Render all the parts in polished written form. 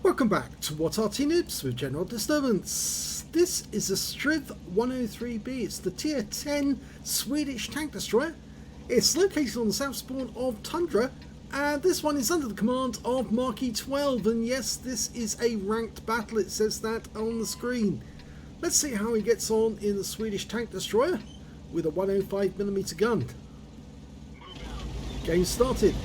Welcome back to What Arty Noobs with General Disturbance. This is a Strv 103B. It's the Tier 10 Swedish tank destroyer. It's located on the south spawn of Tundra, and this one is under the command of marke12. And yes, this is a ranked battle. It says that on the screen. Let's see how he gets on in the Swedish tank destroyer with a 105mm gun. Game started.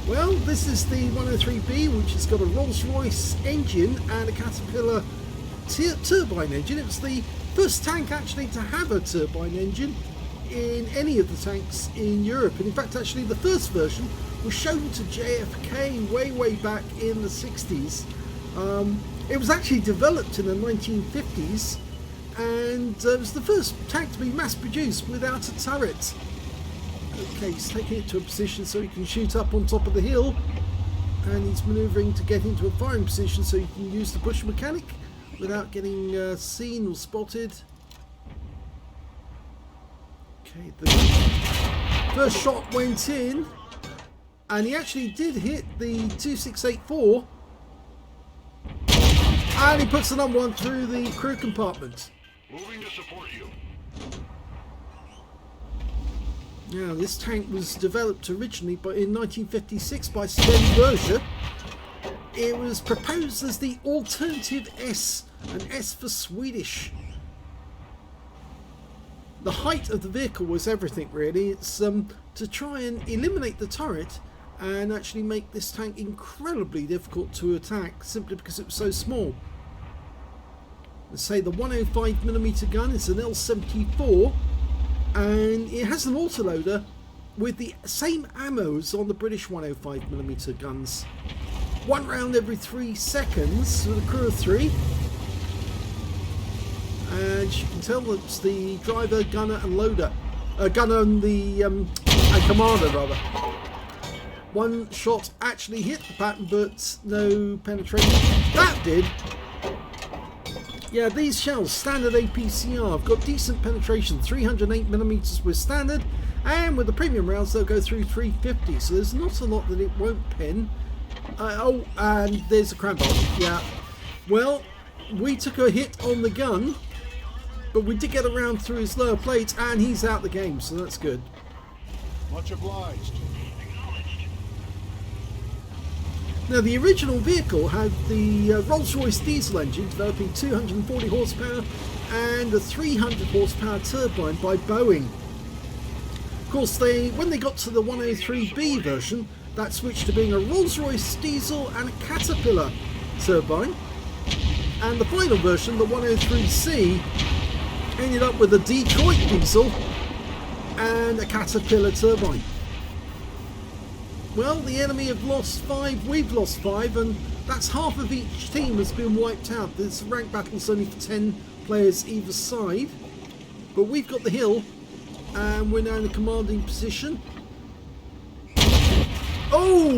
Well, this is the 103B, which has got a Rolls-Royce engine and a Caterpillar turbine engine. It was the first tank actually to have a turbine engine in any of the tanks in Europe. And in fact, actually the first version was shown to JFK way back in the 60s. It was actually developed in the 1950s, and it was the first tank to be mass produced without a turret. Okay, he's taking it to a position so he can shoot up on top of the hill, and he's manoeuvring to get into a firing position so he can use the push mechanic without getting seen or spotted. Okay, the first shot went in, and he actually did hit the 2684, and he puts another one through the crew compartment. Moving to support you. Now, this tank was developed originally in 1956 by Septemner. It was proposed as the alternative S, an S for Swedish. The height of the vehicle was everything really. It's to try and eliminate the turret and actually make this tank incredibly difficult to attack simply because it was so small. Let's say the 105mm gun is an L74. And it has an autoloader with the same ammo as on the British 105mm guns. One round every 3 seconds with a crew of 3. And you can tell that's the driver, gunner and loader. Gunner and the and commander rather. One shot actually hit the pattern but no penetration. That did! Yeah, these shells, standard APCR, have got decent penetration, 308mm with standard, and with the premium rounds they'll go through 350, so there's not a lot that it won't pen. Oh, and there's a cramp on. Yeah, well, we took a hit on the gun, but we did get around through his lower plates, and he's out the game, so that's good. Much obliged. Now, the original vehicle had the Rolls-Royce diesel engine developing 240 horsepower and a 300 horsepower turbine by Boeing. Of course, when they got to the 103B version, that switched to being a Rolls-Royce diesel and a Caterpillar turbine. And the final version, the 103C, ended up with a Detroit diesel and a Caterpillar turbine. Well, the enemy have lost 5, we've lost 5, and that's half of each team has been wiped out. This ranked battle's only for 10 players either side, but we've got the hill, and we're now in a commanding position. Oh,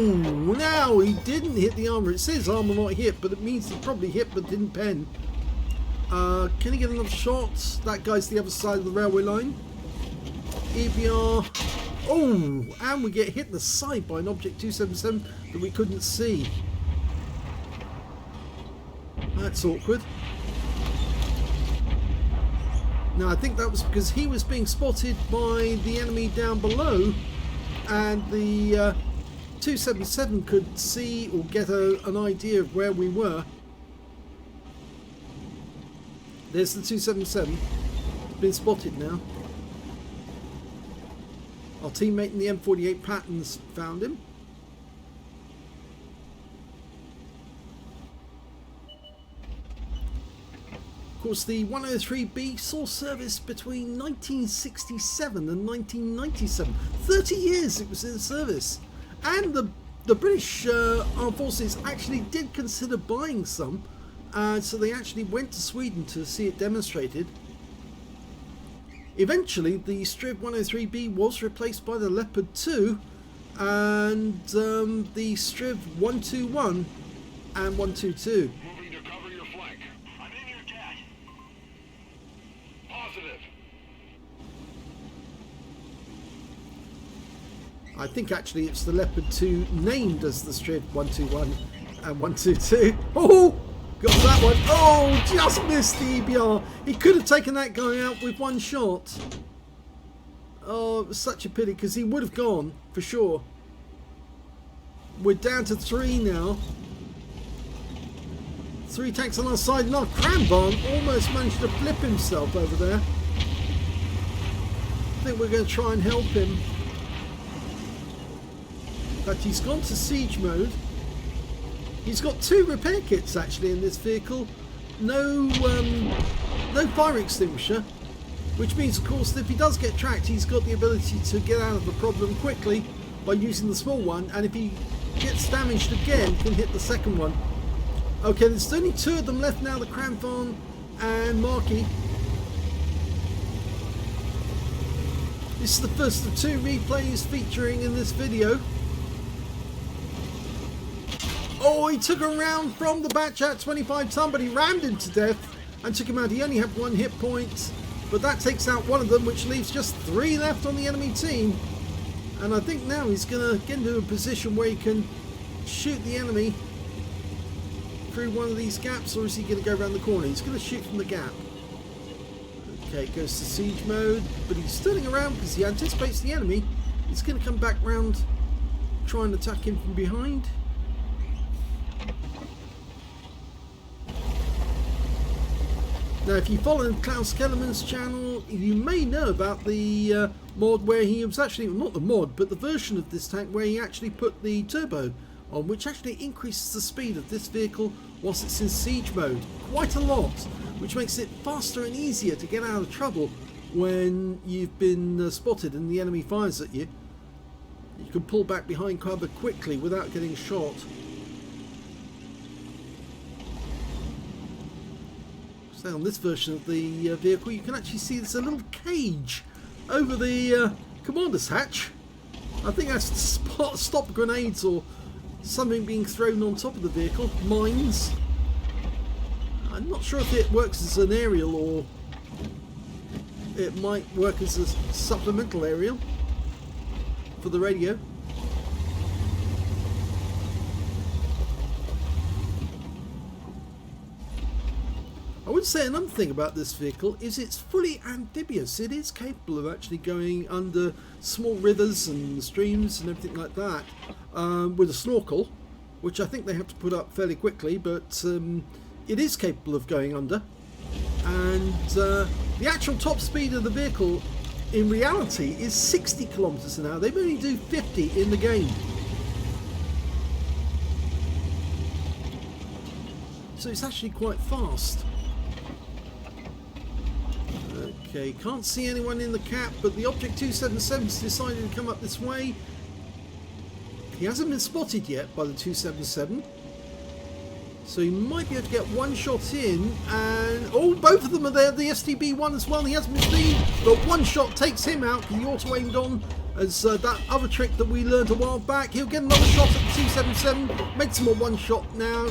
now he didn't hit the armour. It says armour not hit, but it means he probably hit but didn't pen. Can he get another shot? That guy's the other side of the railway line. EBR. Oh, and we get hit in the side by an Object 277 that we couldn't see. That's awkward. Now, I think that was because he was being spotted by the enemy down below, and the 277 could see or get an idea of where we were. There's the 277. Been spotted now. Our teammate in the M48 Patterns found him. Of course, the 103B saw service between 1967 and 1997. 30 years it was in service. And the British Armed Forces actually did consider buying some. So they actually went to Sweden to see it demonstrated. Eventually, the Strv 103B was replaced by the Leopard 2 and the Strv 121 and 122. Moving to cover your flank. I'm in your deck. Positive. I think actually it's the Leopard 2 named as the Strv 121 and 122. Oh, got that one. Oh, just missed the EBR. He could have taken that guy out with one shot. Oh, it was such a pity because he would have gone for sure. We're down to 3 now. 3 tanks on our side. Now Cranbarn almost managed to flip himself over there. I think we're going to try and help him. In fact, he's gone to siege mode. He's got 2 repair kits actually in this vehicle. No fire extinguisher, which means, of course, that if he does get tracked, he's got the ability to get out of the problem quickly by using the small one. And if he gets damaged again, he can hit the second one. Okay, there's only 2 of them left now, the Cranfarn and Marky. This is the first of 2 replays featuring in this video. Oh, he took a round from the batch at 25 ton, but he rammed him to death and took him out. He only had 1 hit point, but that takes out one of them, which leaves just 3 left on the enemy team. And I think now he's going to get into a position where he can shoot the enemy through one of these gaps, or is he going to go around the corner? He's going to shoot from the gap. Okay, goes to siege mode, but he's turning around because he anticipates the enemy. He's going to come back round, try and attack him from behind. Now, if you follow Klaus Kellerman's channel, you may know about the mod where he was actually, not the mod, but the version of this tank where he actually put the turbo on, which actually increases the speed of this vehicle whilst it's in siege mode quite a lot, which makes it faster and easier to get out of trouble when you've been spotted and the enemy fires at you. You can pull back behind cover quickly without getting shot. So on this version of the vehicle, you can actually see there's a little cage over the commander's hatch. I think that's to stop grenades or something being thrown on top of the vehicle. Mines. I'm not sure if it works as an aerial or it might work as a supplemental aerial for the radio. I would say another thing about this vehicle is it's fully amphibious. It is capable of actually going under small rivers and streams and everything like that with a snorkel, which I think they have to put up fairly quickly, but it is capable of going under. And the actual top speed of the vehicle in reality is 60 kilometers an hour. They only do 50 in the game. So it's actually quite fast. Okay, can't see anyone in the cap, but the Object 277's decided to come up this way. He hasn't been spotted yet by the 277, so he might be able to get one shot in, and oh, both of them are there. The STB-1 as well. He hasn't been seen, but one shot takes him out because he auto-aimed on as that other trick that we learned a while back. He'll get another shot at the 277, makes him a one shot now.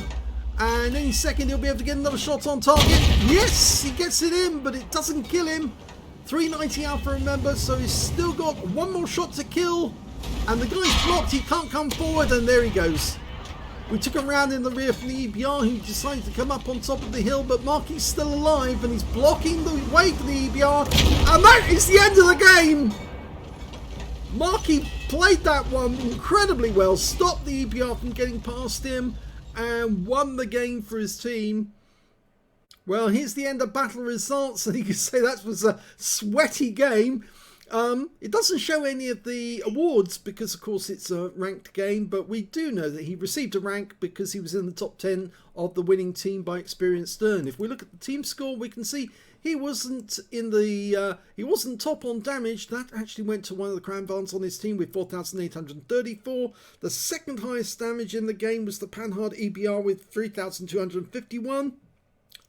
And any second he'll be able to get another shot on target. Yes, he gets it in, but it doesn't kill him. 390 alpha, remember, so he's still got one more shot to kill. And the guy's blocked, he can't come forward, and there he goes. We took him round in the rear from the EBR, who decided to come up on top of the hill, but Marky's still alive, and he's blocking the way for the EBR. And that is the end of the game. Marky played that one incredibly well, stopped the EBR from getting past him, and won the game for his team. Well, here's the end of battle results, and you can say that was a sweaty game. It doesn't show any of the awards because, of course, it's a ranked game, but we do know that he received a rank because he was in the top 10 of the winning team by experienced earn. If we look at the team score, we can see he wasn't in the he wasn't top on damage. That actually went to one of the Cranbarns on his team with 4,834. The second highest damage in the game was the Panhard EBR with 3,251.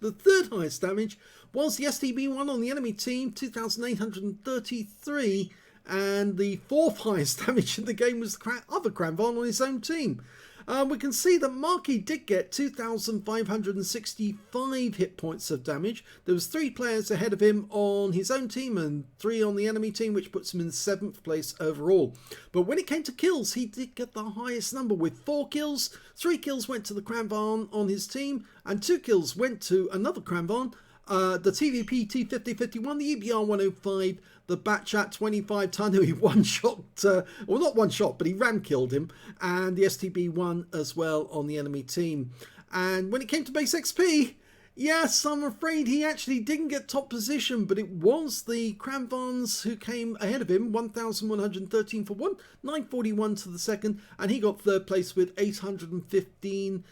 The third highest damage was the STB-1 on the enemy team, 2,833. And the fourth highest damage in the game was the other Cranbarn on his own team. We can see that Marky did get 2,565 hit points of damage. There was 3 players ahead of him on his own team and 3 on the enemy team, which puts him in 7th place overall. But when it came to kills, he did get the highest number with 4 kills. 3 kills went to the Cranvarn on his team and 2 kills went to another Cranvarn. The TVP T5051, the EBR 105, the Batchat 25-ton who he one-shot, well not one-shot, but he ram-killed him, and the STB1 as well on the enemy team. And when it came to base XP, yes, I'm afraid he actually didn't get top position, but it was the Cranvarns who came ahead of him, 1,113 for 1, 941 to the second, and he got 3rd place with 815,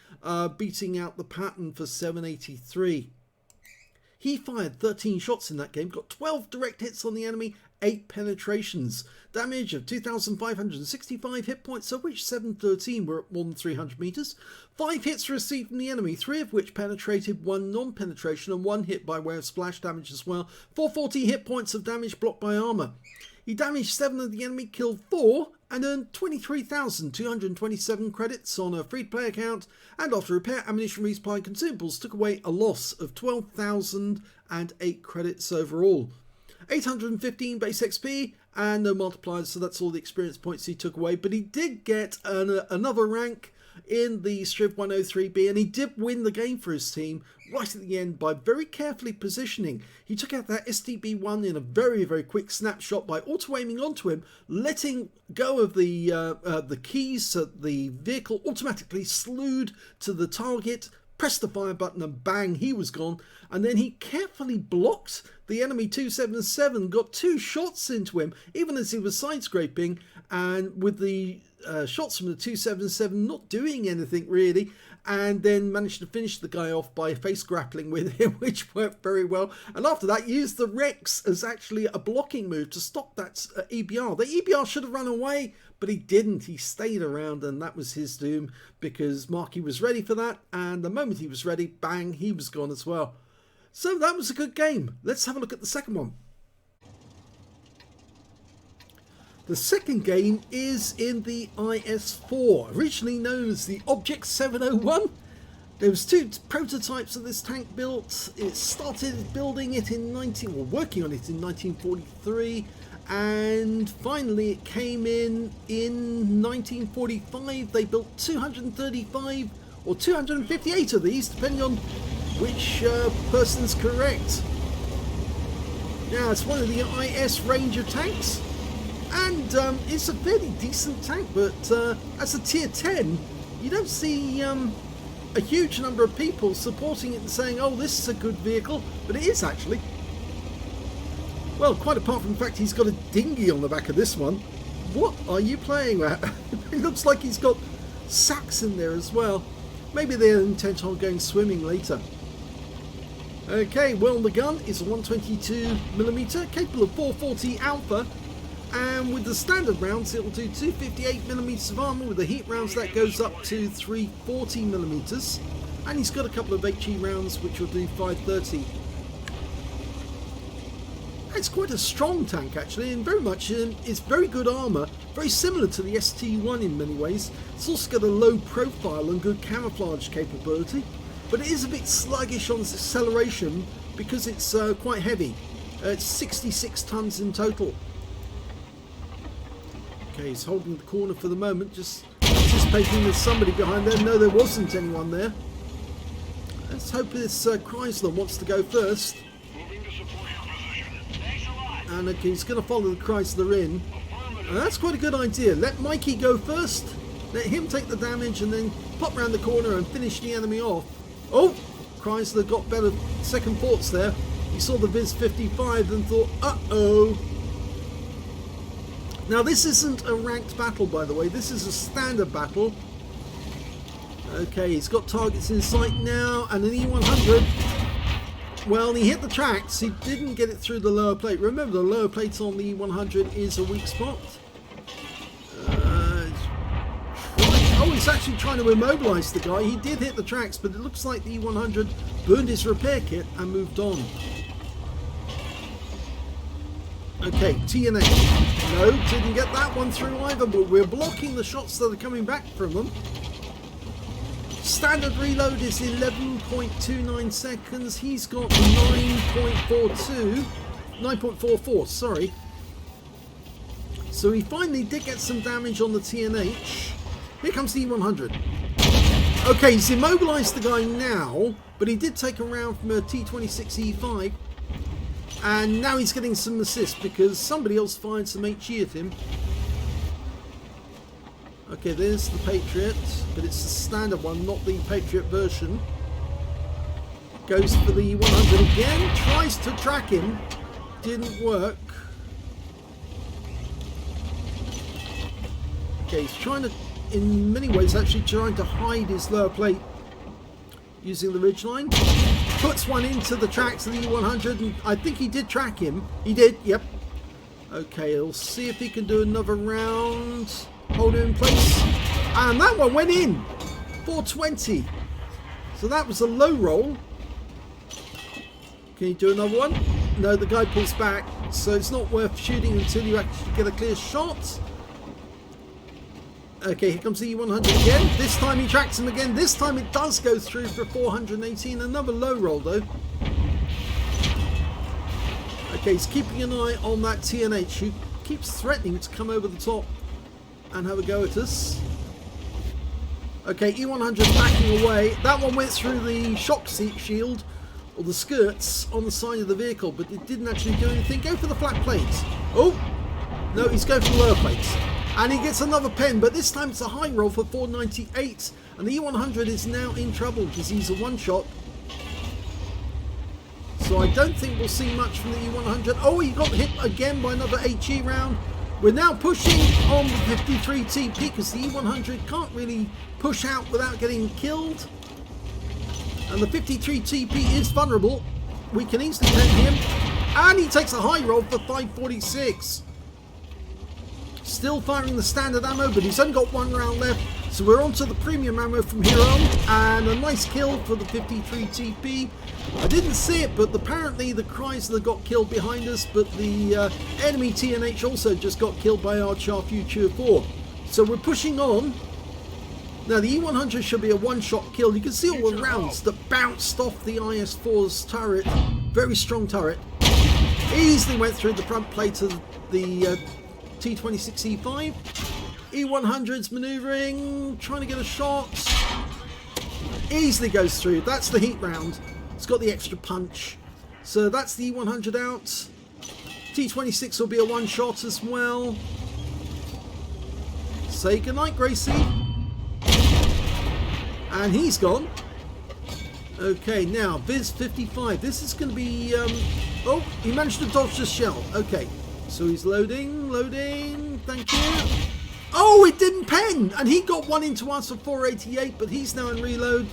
beating out the pattern for 783. He fired 13 shots in that game, got 12 direct hits on the enemy, 8 penetrations. Damage of 2,565 hit points, of which 713 were at more than 300 meters. 5 hits received from the enemy, 3 of which penetrated, 1 non-penetration, and 1 hit by way of splash damage as well. 440 hit points of damage blocked by armor. He damaged 7 of the enemy, killed 4, and earned 23,227 credits on a free-to-play account, and after repair, ammunition, resupply and consumables took away a loss of 12,008 credits overall. 815 base XP and no multipliers, so that's all the experience points he took away, but he did get another rank in the Strv 103B, and he did win the game for his team right at the end by very carefully positioning. He took out that STB1 in a very, very quick snapshot by auto-aiming onto him, letting go of the keys so the vehicle automatically slewed to the target, pressed the fire button and bang, he was gone. And then he carefully blocked the enemy 277, got 2 shots into him even as he was side scraping, and with the shots from the 277 not doing anything really, and then managed to finish the guy off by face grappling with him, which worked very well. And after that used the Rex as actually a blocking move to stop that EBR. The EBR should have run away, but he didn't. He stayed around, and that was his doom because Marky was ready for that, and the moment he was ready, bang, he was gone as well. So that was a good game. Let's have a look at the second one. The second game is in the IS-4, originally known as the Object 701. There was 2 prototypes of this tank built. It started building it in working on it in 1943, and finally it came in 1945. They built 235 or 258 of these, depending on which person's correct. Now it's one of the IS range of tanks. And it's a fairly decent tank, but as a tier 10, you don't see a huge number of people supporting it and saying, oh, this is a good vehicle, but it is actually. Well, quite apart from the fact he's got a dinghy on the back of this one. What are you playing at? It looks like he's got sacks in there as well. Maybe they're intent on going swimming later. Okay, well, the gun is a 122mm, capable of 440 alpha. And with the standard rounds, it will do 258mm of armor. With the heat rounds, that goes up to 340mm. And he's got a couple of HE rounds, which will do 530. It's quite a strong tank, actually, and very much it's very good armor. Very similar to the ST1 in many ways. It's also got a low profile and good camouflage capability. But it is a bit sluggish on its acceleration because it's quite heavy. It's 66 tons in total. Okay, he's holding the corner for the moment, just anticipating there's somebody behind there. No, there wasn't anyone there. Let's hope this Chrysler wants to go first. Moving to support your position. Thanks a lot. And okay, he's going to follow the Chrysler in. And that's quite a good idea. Let Mikey go first, let him take the damage, and then pop round the corner and finish the enemy off. Oh, Chrysler got better second thoughts there. He saw the Viz 55 and thought, uh-oh. Now this isn't a ranked battle, by the way, this is a standard battle. Okay, he's got targets in sight now, and an E100. Well, he hit the tracks, he didn't get it through the lower plate. Remember, the lower plate on the E100 is a weak spot. Oh, he's actually trying to immobilize the guy. He did hit the tracks, but it looks like the E100 burned his repair kit and moved on. Okay, TNA. No, didn't get that one through either, but we're blocking the shots that are coming back from them. Standard reload is 11.29 seconds. He's got 9.44, sorry. So he finally did get some damage on the TNH. Here comes the E100. Okay, he's immobilized the guy now, but he did take a round from a T26E5. And now he's getting some assist because somebody else fired some HE at him. Okay, there's the Patriot, but it's the standard one, not the Patriot version. Goes for the 100 again, tries to track him, didn't work. Okay, he's trying to, in many ways, actually trying to hide his lower plate using the ridgeline. Puts one into the tracks of the E100, and I think he did track him. He did, yep. Okay, we'll see if he can do another round. Hold it in place, and that one went in. 420. So that was a low roll. Can you do another one? No, the guy pulls back, so it's not worth shooting until you actually get a clear shot. Okay, here comes the E100 again. This time he tracks him again. This time it does go through for 418. Another low roll though. Okay, he's keeping an eye on that TNH, who keeps threatening to come over the top and have a go at us. Okay, E100 backing away. That one went through the shock seat shield, or the skirts, on the side of the vehicle, but it didn't actually do anything. Go for the flat plates. Oh! No, he's going for the lower plates. And he gets another pen, but this time it's a high roll for 498. And the E100 is now in trouble because he's a one-shot. So I don't think we'll see much from the E100. Oh, he got hit again by another HE round. We're now pushing on the 53 TP because the E100 can't really push out without getting killed. And the 53 TP is vulnerable. We can easily pen him. And he takes a high roll for 546. Still firing the standard ammo, but he's only got one round left. So we're on to the premium ammo from here on. And a nice kill for the 53 TP. I didn't see it, but apparently the Chrysler got killed behind us, but the enemy TNH also just got killed by our Future 4. So we're pushing on. Now the E100 should be a one-shot kill. You can see all the rounds that bounced off the IS-4's turret. Very strong turret. Easily went through the front plate of the T26E5. E100's manoeuvring, trying to get a shot. Easily goes through. That's the heat round. It's got the extra punch. So that's the E100 out. T26 will be a one shot as well. Say goodnight, Gracie. And he's gone. Okay, now Viz 55. This is going to be... oh, he managed to dodge the shell. Okay, so he's loading. Thank you. Oh, it didn't pen! And he got one into us for 488, but he's now in reload.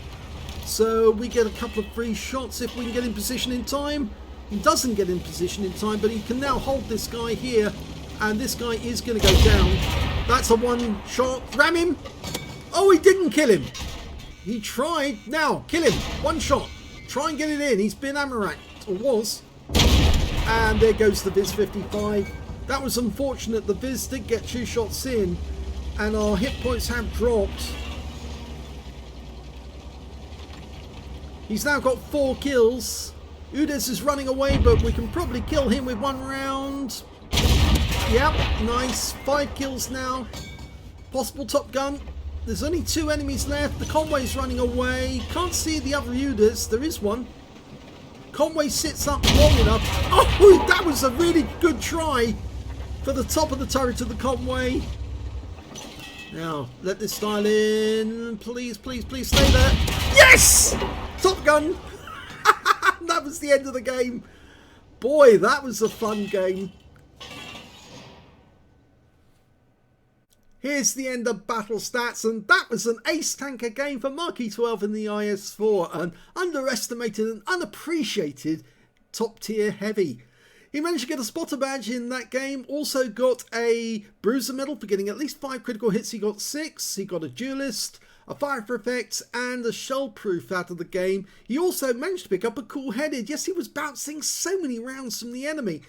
So we get a couple of free shots if we can get in position in time. He doesn't get in position in time, but he can now hold this guy here. And this guy is going to go down. That's a one shot. Ram him! Oh, he didn't kill him. He tried. Now, kill him. One shot. Try and get it in. He's been ammo-racked, or was. And there goes the Viz 55. That was unfortunate. The Viz did get 2 shots in, and our hit points have dropped. He's now got 4 kills. Udes is running away, but we can probably kill him with 1 round. Yep, nice. 5 kills now. Possible Top Gun. There's only 2 enemies left. The Conway's running away. Can't see the other Udes. There is one. Conway sits up long enough. Oh, that was a really good try for the top of the turret of the Conway. Now, let this dial in. Please, please, please stay there. Yes! Top Gun! That was the end of the game. Boy, that was a fun game. Here's the end of battle stats, and that was an ace tanker game for marke12 in the IS-4, an underestimated and unappreciated top tier heavy. He managed to get a spotter badge in that game, also got a bruiser medal for getting at least 5 critical hits. He got 6, he got a duelist, a fire for effects and a shell proof out of the game. He also managed to pick up a cool headed. Yes, he was bouncing so many rounds from the enemy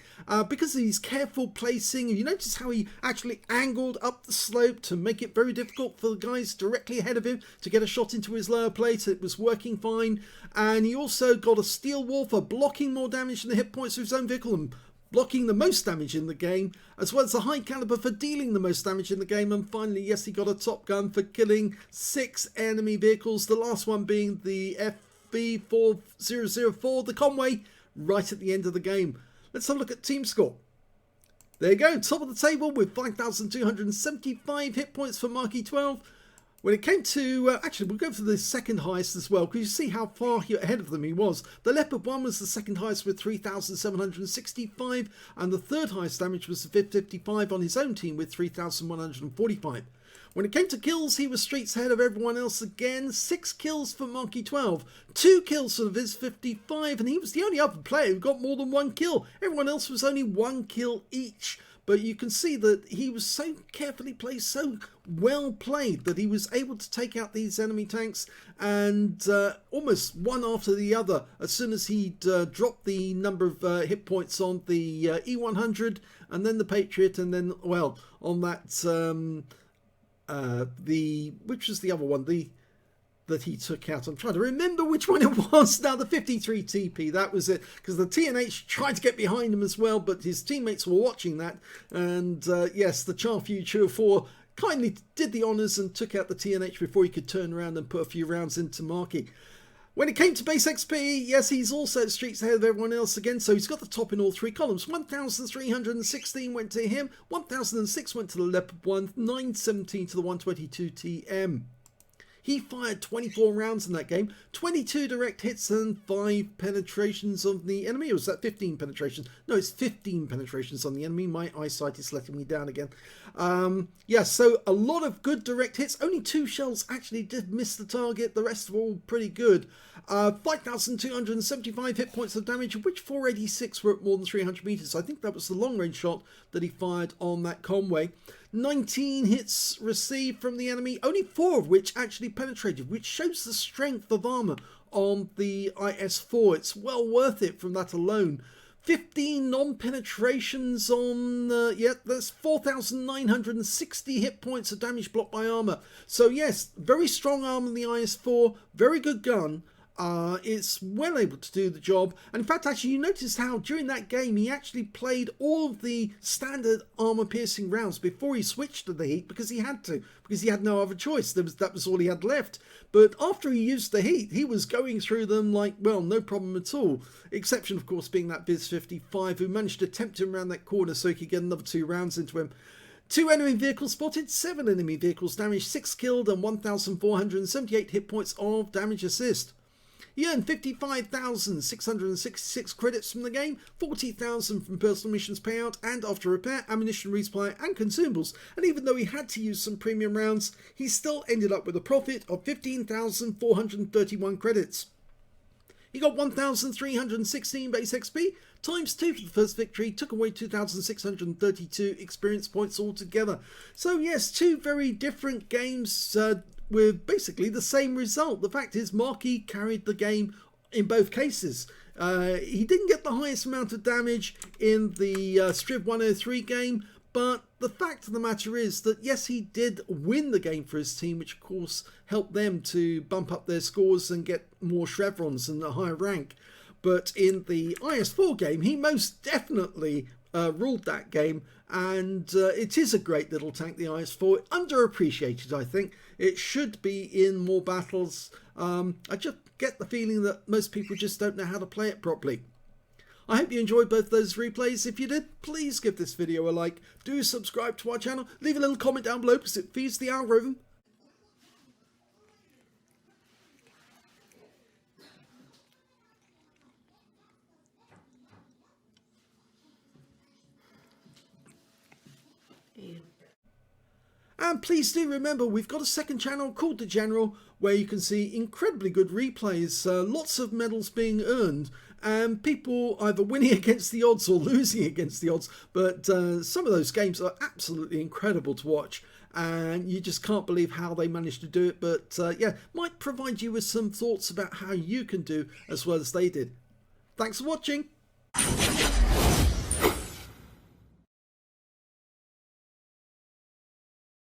because of his careful placing. You notice how he actually angled up the slope to make it very difficult for the guys directly ahead of him to get a shot into his lower plate. It was working fine. And he also got a steel wall for blocking more damage than the hit points of his own vehicle and blocking the most damage in the game, as well as a high caliber for dealing the most damage in the game. And finally, yes, he got a top gun for killing 6 enemy vehicles, the last one being the FB4004, the Conway, right at the end of the game. Let's have a look at team score. There you go, top of the table with 5,275 hit points for marke12. When it came to, actually we'll go for the second highest as well, because you see how far ahead of them he was. The Leopard 1 was the second highest with 3,765, and the third highest damage was the 555 on his own team with 3,145. When it came to kills, he was streets ahead of everyone else again. 6 kills for marke12, 2 kills for the Viz55, and he was the only other player who got more than 1 kill. Everyone else was only 1 kill each. But you can see that he was so carefully placed, so well played, that he was able to take out these enemy tanks and almost one after the other as soon as he'd dropped the number of hit points on the E100 and then the Patriot, and then, well, on that, which was the other one, that he took out. I'm trying to remember which one it was now. The 53 TP, that was it, because the TNH tried to get behind him as well, but his teammates were watching that, and yes, the Charfu 4 kindly did the honours and took out the TNH before he could turn around and put a few rounds into Marky. When it came to base XP, yes, he's also streets ahead of everyone else again, so he's got the top in all 3 columns. 1,316 went to him, 1,006 went to the Leopard 1, 917 to the 122 TM. He fired 24 rounds in that game, 22 direct hits and 5 penetrations on the enemy. Or was that 15 penetrations? No, it's 15 penetrations on the enemy. My eyesight is letting me down again. Yeah, so a lot of good direct hits. Only 2 shells actually did miss the target. The rest were all pretty good. 5,275 hit points of damage, of which 486 were at more than 300 meters. I think that was the long range shot that he fired on that Conway. 19 hits received from the enemy, only 4 of which actually penetrated, which shows the strength of armor on the IS-4. It's well worth it from that alone. 15 non-penetrations on, yeah, that's 4,960 hit points of damage blocked by armor. So yes, very strong armor in the IS-4, very good gun. It's well able to do the job. And in fact, actually, you notice how during that game he actually played all of the standard armor piercing rounds before he switched to the heat, because he had to, because he had no other choice. That was all he had left. But after he used the heat, he was going through them like, well, no problem at all. Exception, of course, being that Viz55, who managed to tempt him around that corner so he could get another 2 rounds into him. 2 enemy vehicles spotted, 7 enemy vehicles damaged, 6 killed, and 1,478 hit points of damage assist. He earned 55,666 credits from the game, 40,000 from personal missions payout and after repair, ammunition resupply and consumables. And even though he had to use some premium rounds, he still ended up with a profit of 15,431 credits. He got 1,316 base XP, times 2 for the first victory, took away 2,632 experience points altogether. So yes, 2 very different games with basically the same result. The fact is, Marky carried the game in both cases. He didn't get the highest amount of damage in the Strv 103 game, but the fact of the matter is that yes, he did win the game for his team, which of course helped them to bump up their scores and get more chevrons and a higher rank. But in the IS-4 game, he most definitely ruled that game, and it is a great little tank, the IS-4. Underappreciated, I think. It should be in more battles. I just get the feeling that most people just don't know how to play it properly. I hope you enjoyed both those replays. If you did, please give this video a like. Do subscribe to our channel. Leave a little comment down below because it feeds the algorithm. And please do remember, we've got a second channel called The General, where you can see incredibly good replays, lots of medals being earned, and people either winning against the odds or losing against the odds. But some of those games are absolutely incredible to watch. and you just can't believe how they managed to do it. But yeah, might provide you with some thoughts about how you can do as well as they did. Thanks for watching.